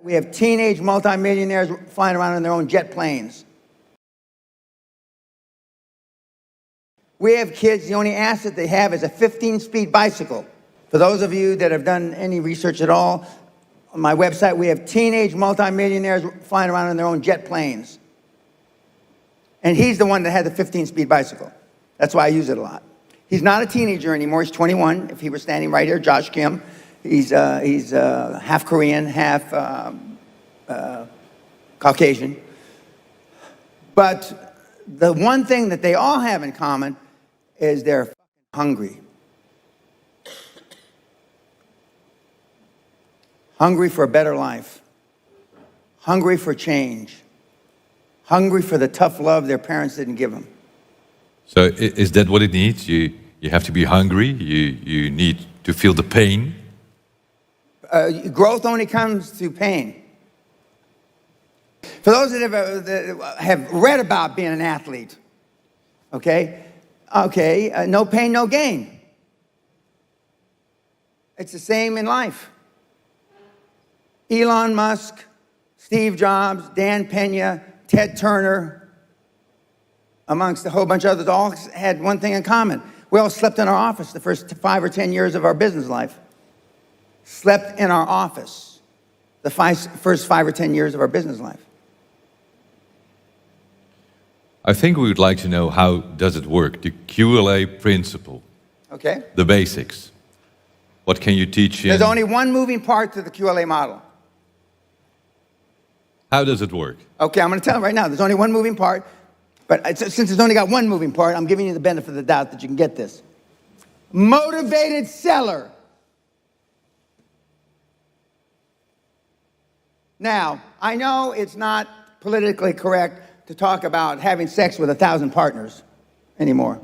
We have teenage multimillionaires flying around in their own jet planes. We have kids, the only asset they have is a 15-speed bicycle. For those of you that have done any research at all, on my website, we have teenage multimillionaires flying around in their own jet planes. And he's the one that had the 15-speed bicycle. That's why I use it a lot. He's not a teenager anymore. He's 21. If he were standing right here, Josh Kim. He's half Korean, half Caucasian. But the one thing that they all have in common is they're hungry. Hungry for a better life. Hungry for change. Hungry for the tough love their parents didn't give them. So is that what it needs? You have to be hungry. You need to feel the pain. Growth only comes through pain. For those that have read about being an athlete, no pain, no gain. It's the same in life. Elon Musk, Steve Jobs, Dan Pena, Ted Turner, amongst a whole bunch of others, all had one thing in common. We all slept in our office the first 5 or 10 years of our business life. Slept in our office the first 5 or 10 years of our business life. I think we would like to know, how does it work? The QLA principle. Okay. The basics. What can you teach in? There's only one moving part to the QLA model. How does it work? Okay, I'm going to tell you right now. There's only one moving part. But since it's only got one moving part, I'm giving you the benefit of the doubt that you can get this. Motivated seller. Now, I know it's not politically correct to talk about having sex with 1,000 partners anymore.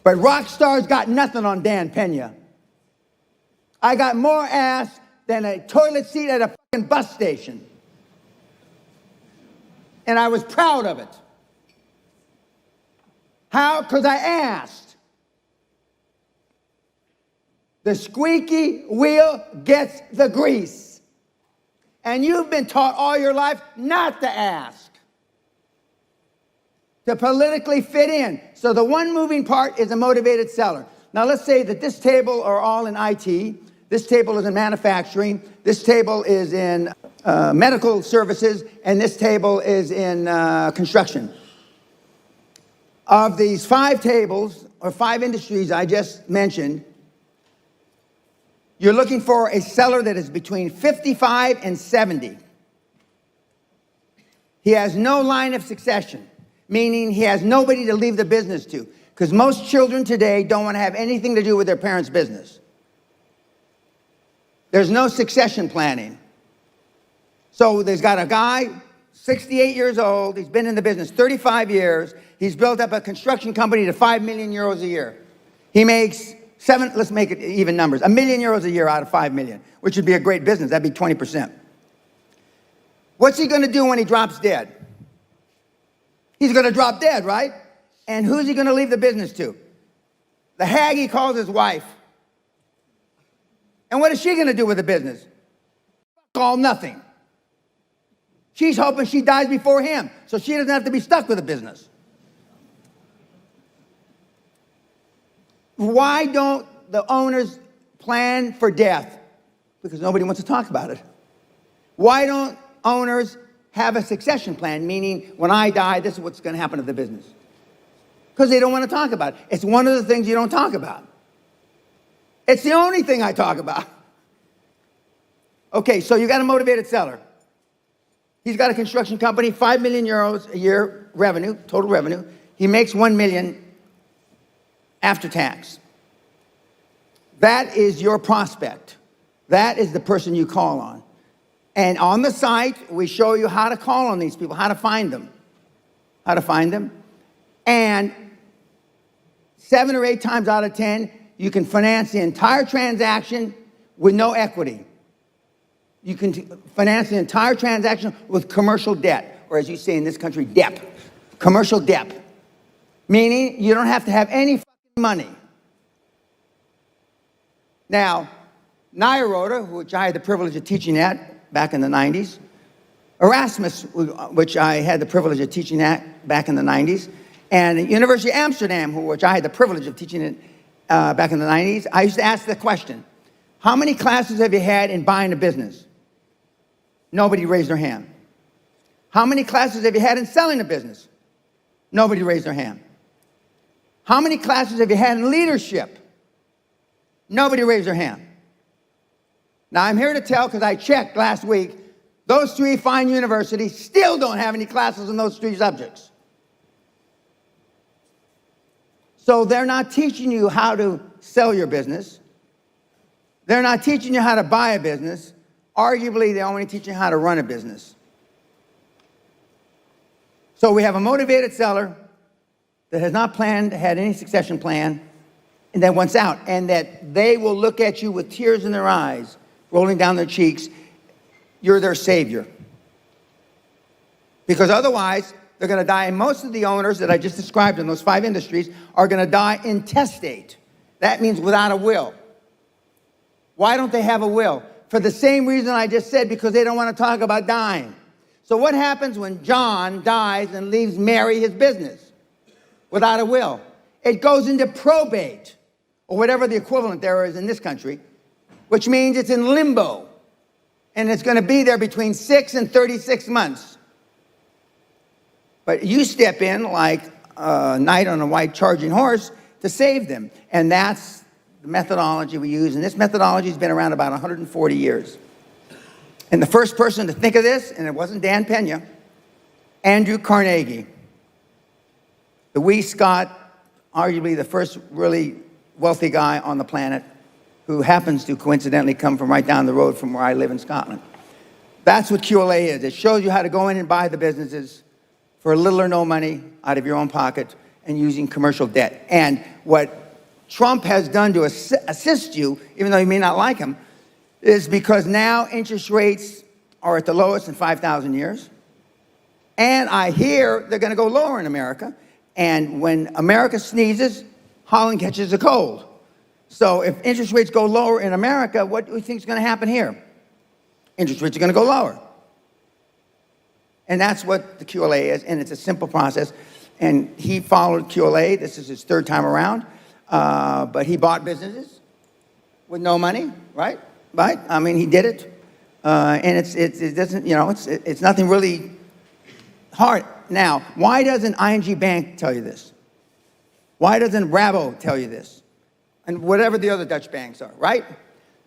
But rock stars got nothing on Dan Pena. I got more ass than a toilet seat at a fucking bus station. And I was proud of it. How? Because I asked. The squeaky wheel gets the grease. And you've been taught all your life not to ask. To politically fit in. So the one moving part is a motivated seller. Now let's say that this table are all in IT. This table is in manufacturing. This table is in medical services. And this table is in construction. Of these 5 tables, or 5 industries I just mentioned, you're looking for a seller that is between 55 and 70. He has no line of succession, meaning he has nobody to leave the business to, because most children today don't want to have anything to do with their parents' business. There's no succession planning. So there's got a guy, 68 years old, he's been in the business 35 years, he's built up a construction company to 5 million euros a year. He makes let's make it even numbers, €1 million a year out of 5 million, which would be a great business, that'd be 20%. What's he gonna do when he drops dead? He's gonna drop dead, right? And who's he gonna leave the business to? The hag he calls his wife. And what is she gonna do with the business? All nothing. She's hoping she dies before him, so she doesn't have to be stuck with the business. Why don't the owners plan for death? Because nobody wants to talk about it. Why don't owners have a succession plan, meaning when I die, this is what's going to happen to the business? Because they don't want to talk about it. It's one of the things you don't talk about. It's the only thing I talk about. Okay, so you got a motivated seller. He's got a construction company, 5 million euros a year revenue, total revenue. He makes 1 million after tax. That is your prospect. That is the person you call on. And on the site, we show you how to call on these people, how to find them. How to find them. And 7 or 8 times out of 10, you can finance the entire transaction with no equity. You can finance the entire transaction with commercial debt, or as you say in this country, DEP. Commercial debt. Meaning you don't have to have any money. Now, Nyarota, which I had the privilege of teaching at back in the 90s. Erasmus, which I had the privilege of teaching at back in the 90s. And at University of Amsterdam, which I had the privilege of teaching it back in the 90s, I used to ask the question, how many classes have you had in buying a business? Nobody raised their hand. How many classes have you had in selling a business? Nobody raised their hand. How many classes have you had in leadership? Nobody raised their hand. Now, I'm here to tell, because I checked last week, those three fine universities still don't have any classes in those three subjects. So they're not teaching you how to sell your business. They're not teaching you how to buy a business. Arguably, they're only teaching you how to run a business. So we have a motivated seller that has not had any succession plan, and that wants out, and that they will look at you with tears in their eyes, rolling down their cheeks. You're their savior. Because otherwise, they're going to die, and most of the owners that I just described in those 5 industries are going to die intestate. That means without a will. Why don't they have a will? For the same reason I just said, because they don't want to talk about dying. So what happens when John dies and leaves Mary his business without a will? It goes into probate, or whatever the equivalent there is in this country, which means it's in limbo. And it's going to be there between 6 and 36 months. But you step in like a knight on a white charging horse to save them. And that's the methodology we use. And this methodology has been around about 140 years. And the first person to think of this, and it wasn't Dan Pena, Andrew Carnegie, the wee Scot, arguably the first really wealthy guy on the planet, who happens to coincidentally come from right down the road from where I live in Scotland. That's what QLA is. It shows you how to go in and buy the businesses for little or no money out of your own pocket and using commercial debt. And what Trump has done to assist you, even though you may not like him, is because now interest rates are at the lowest in 5,000 years. And I hear they're going to go lower in America. And when America sneezes, Holland catches a cold. So if interest rates go lower in America, what do you think is going to happen here? Interest rates are going to go lower. And that's what the QLA is, and it's a simple process. And he followed QLA. This is his 3rd time around. But he bought businesses with no money, right? Right? I mean, he did it. And it doesn't, it's nothing really hard. Now, why doesn't ING Bank tell you this? Why doesn't Rabo tell you this? And whatever the other Dutch banks are, right?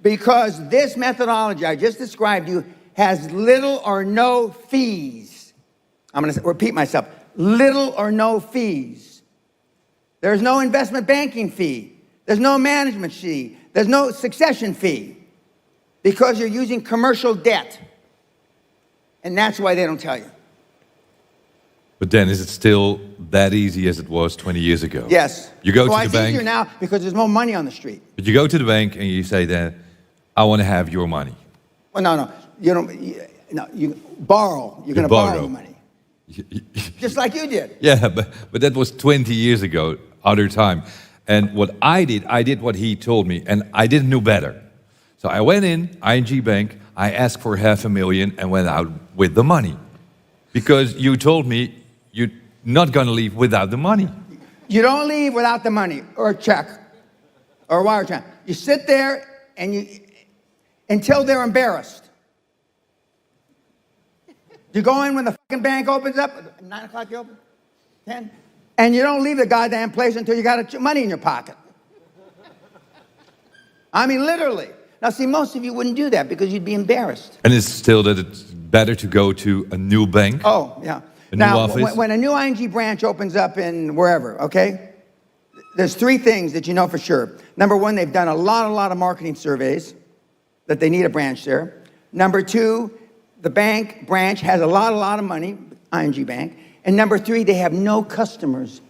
Because this methodology I just described to you has little or no fees. I'm going to repeat myself. Little or no fees. There's no investment banking fee. There's no management fee. There's no succession fee. Because you're using commercial debt. And that's why they don't tell you. But then, is it still that easy as it was 20 years ago? Yes. You go to the it's bank. Easier now because there's more money on the street. But you go to the bank and you say that, I want to have your money. Well, no. You don't. You borrow. You're going to borrow the money. Just like you did. Yeah, but that was 20 years ago, other time. And what I did what he told me, and I didn't know better. So I went in, ING Bank, I asked for $500,000 and went out with the money. Because you told me you're not going to leave without the money. You don't leave without the money, or a check, or a wire transfer. You sit there and until they're embarrassed. You go in when the fucking bank opens up, 9 o'clock you open, 10, and you don't leave the goddamn place until you got money in your pocket. I mean, literally. Now, see, most of you wouldn't do that because you'd be embarrassed. And it's still that it's better to go to a new bank? Oh, yeah. A new office? When a new ING branch opens up in wherever, okay, there's 3 things that you know for sure. Number 1, they've done a lot of marketing surveys that they need a branch there. Number 2, the bank branch has a lot of money, ING Bank. And number 3, they have no customers.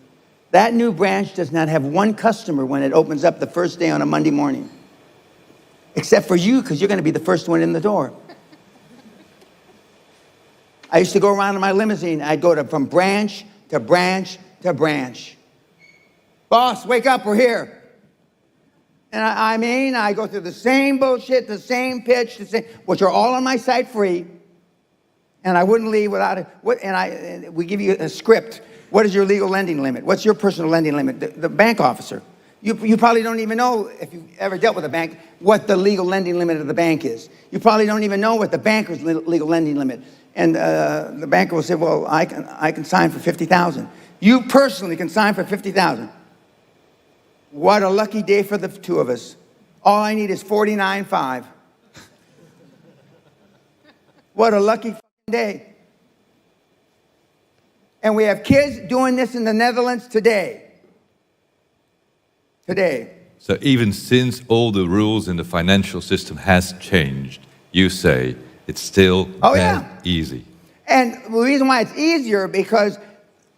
That new branch does not have one customer when it opens up the first day on a Monday morning. Except for you, because you're going to be the first one in the door. I used to go around in my limousine. I'd go from branch to branch to branch. Boss, wake up, we're here. And I mean, I go through the same bullshit, the same pitch, which are all on my site free. And I wouldn't leave without it. And we give you a script. What is your legal lending limit? What's your personal lending limit? The bank officer. You probably don't even know, if you've ever dealt with a bank, what the legal lending limit of the bank is. You probably don't even know what the banker's legal lending limit. And the banker will say, well, I can sign for $50,000. You personally can sign for $50,000. What a lucky day for the two of us. All I need is $49,500. What a lucky day. And we have kids doing this in the Netherlands today. So even since all the rules in the financial system has changed, you say it's still easy. And the reason why it's easier, because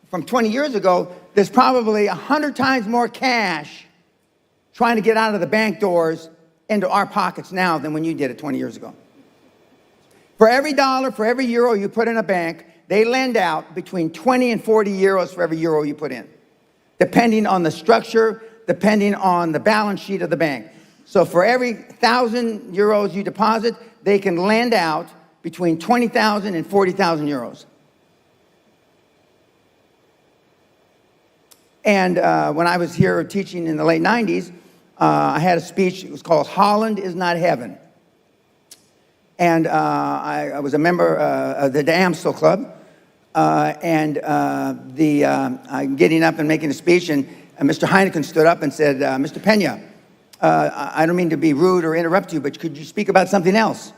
from 20 years ago, there's probably 100 times more cash trying to get out of the bank doors into our pockets now than when you did it 20 years ago. For every dollar, for every euro you put in a bank, they lend out between 20 and 40 euros for every euro you put in, depending on the structure, depending on the balance sheet of the bank. So for every 1,000 euros you deposit, they can lend out between 20,000 and 40,000 euros. And when I was here teaching in the late 90s, I had a speech. It was called Holland is Not Heaven. And I was a member of the Amstel Club. I'm getting up and making a speech, and Mr. Heineken stood up and said, Mr. Peña, I don't mean to be rude or interrupt you, but could you speak about something else?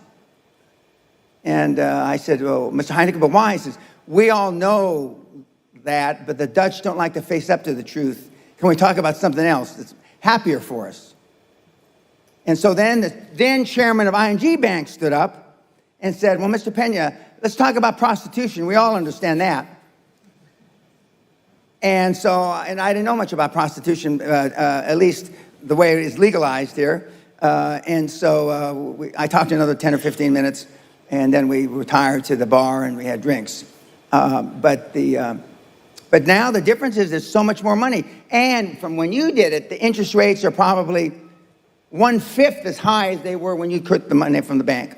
And I said, well, Mr. Heineken, but why? He says, we all know that, but the Dutch don't like to face up to the truth. Can we talk about something else that's happier for us? And so then the then chairman of ING Bank stood up and said, well, Mr. Peña, let's talk about prostitution. We all understand that. And so, and I didn't know much about prostitution, at least the way it is legalized here. And so I talked to another 10 or 15 minutes, and then we retired to the bar and we had drinks. But now the difference is there's so much more money. And from when you did it, the interest rates are probably 1/5 as high as they were when you took the money from the bank.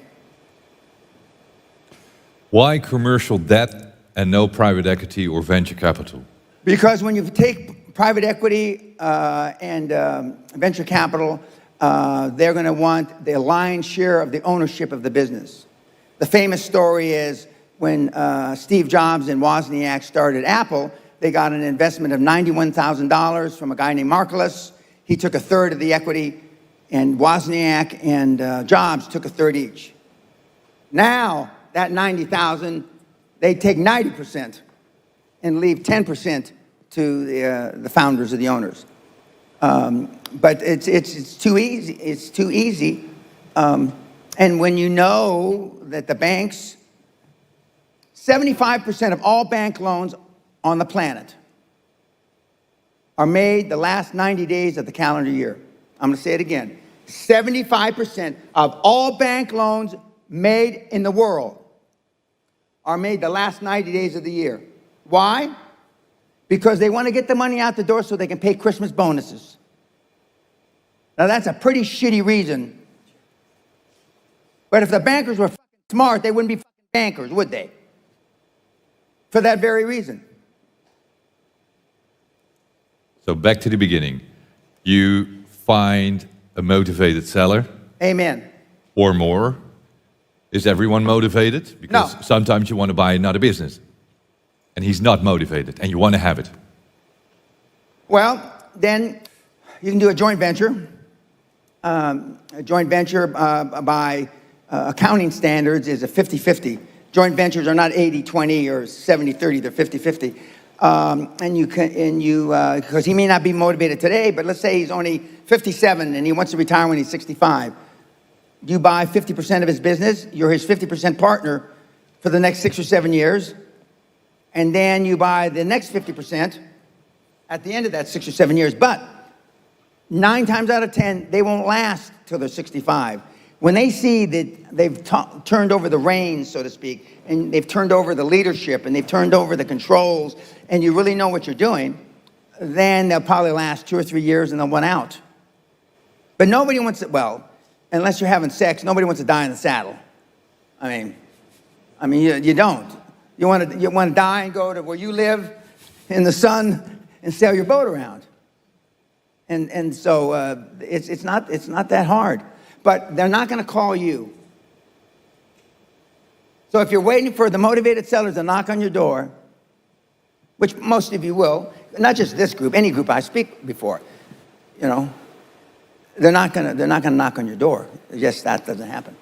Why commercial debt and no private equity or venture capital? Because when you take private equity and venture capital, they're going to want the lion's share of the ownership of the business. The famous story is when Steve Jobs and Wozniak started Apple, they got an investment of $91,000 from a guy named Marcellus. He took 1/3 of the equity, and Wozniak and Jobs took 1/3 each. Now, that $90,000, they take 90% and leave 10% to the founders or the owners. But it's too easy. It's too easy. And when you know that the banks, 75% of all bank loans on the planet are made the last 90 days of the calendar year. I'm going to say it again. 75% of all bank loans made in the world are made the last 90 days of the year. Why? Because they want to get the money out the door so they can pay Christmas bonuses. Now that's a pretty shitty reason. But if the bankers were smart, they wouldn't be bankers, would they? For that very reason. So back to the beginning. You find a motivated seller. Amen. Or more. Is everyone motivated? Because No. sometimes you want to buy another business. And he's not motivated, and you want to have it. Well, then you can do a joint venture. A joint venture by accounting standards is a 50-50. Joint ventures are not 80-20 or 70-30, they're 50-50. Because he may not be motivated today, but let's say he's only 57 and he wants to retire when he's 65. You buy 50% of his business, you're his 50% partner for the next 6 or 7 years, and then you buy the next 50% at the end of that 6 or 7 years. But 9 times out of 10, they won't last till they're 65. When they see that they've turned over the reins, so to speak, and they've turned over the leadership, and they've turned over the controls, and you really know what you're doing, then they'll probably last 2 or 3 years and they'll run out. But nobody wants to, well, unless you're having sex, nobody wants to die in the saddle. I mean, you don't. You want to die and go to where you live in the sun and sail your boat around. And so it's not that hard. But they're not going to call you. So if you're waiting for the motivated sellers to knock on your door, which most of you will, not just this group, any group I speak before, you know, they're not going to knock on your door. Just that doesn't happen.